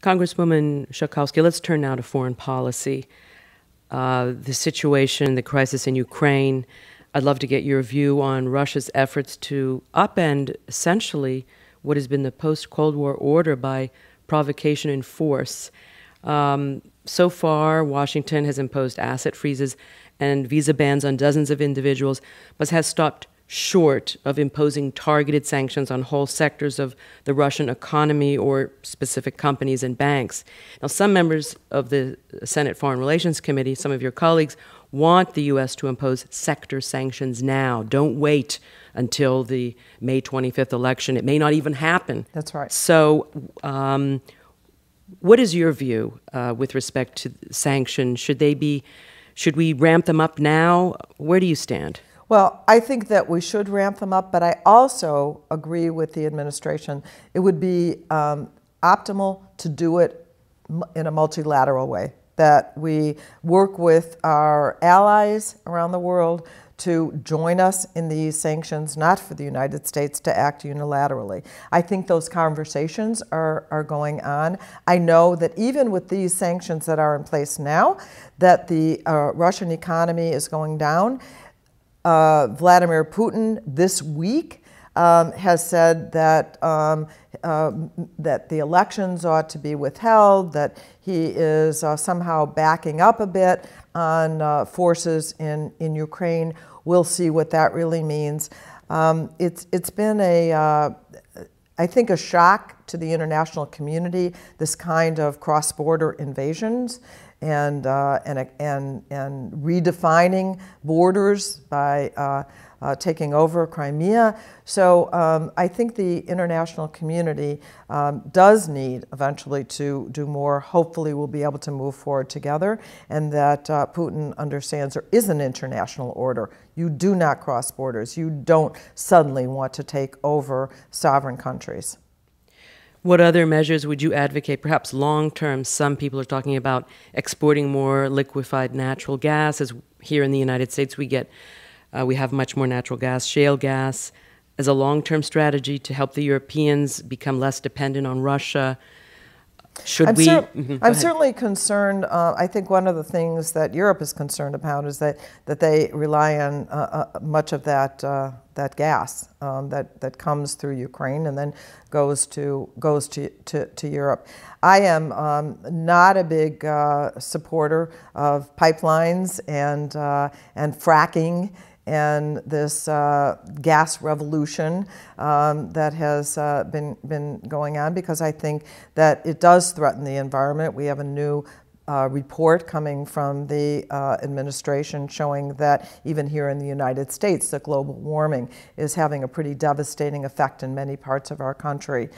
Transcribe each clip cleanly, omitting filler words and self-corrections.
Congresswoman Schakowsky, let's turn now to foreign policy. The situation, the crisis in Ukraine. I'd love to get your view on Russia's efforts to upend, essentially, what has been the post-Cold War order by provocation and force. So far, Washington has imposed asset freezes and visa bans on dozens of individuals, but has stopped short of imposing targeted sanctions on whole sectors of the Russian economy or specific companies and banks. Now, some members of the Senate Foreign Relations Committee, some of your colleagues, want the U.S. to impose sector sanctions now. Don't wait until the May 25th election. It may not even happen. That's right. So what is your view with respect to sanctions? Should we ramp them up now? Where do you stand? Well, I think that we should ramp them up, but I also agree with the administration. It would be optimal to do it in a multilateral way, that we work with our allies around the world to join us in these sanctions, not for the United States to act unilaterally. I think those conversations are going on. I know that even with these sanctions that are in place now, that the Russian economy is going down. Vladimir Putin this week has said that that the elections ought to be withheld, that he is somehow backing up a bit on forces in Ukraine. We'll see what that really means. It's been I think a shock to the international community, this kind of cross-border invasions and redefining borders by taking over Crimea. So I think the international community does need eventually to do more. Hopefully we'll be able to move forward together, and that Putin understands there is an international order. You do not cross borders. You don't suddenly want to take over sovereign countries. What other measures would you advocate? Perhaps long-term, some people are talking about exporting more liquefied natural gas. As here in the United States, we have much more natural gas, shale gas, as a long-term strategy to help the Europeans become less dependent on Russia. I'm certainly concerned. I think one of the things that Europe is concerned about is that they rely on much of that gas that comes through Ukraine and then goes to Europe. I am not a big supporter of pipelines and fracking and this gas revolution that has been going on, because I think that it does threaten the environment. We have a new report coming from the administration showing that even here in the United States, that global warming is having a pretty devastating effect in many parts of our country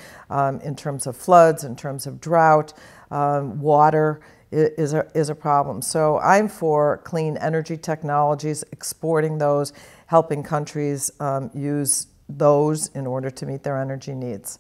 in terms of floods, in terms of drought, water is a problem. So I'm for clean energy technologies, exporting those, helping countries use those in order to meet their energy needs.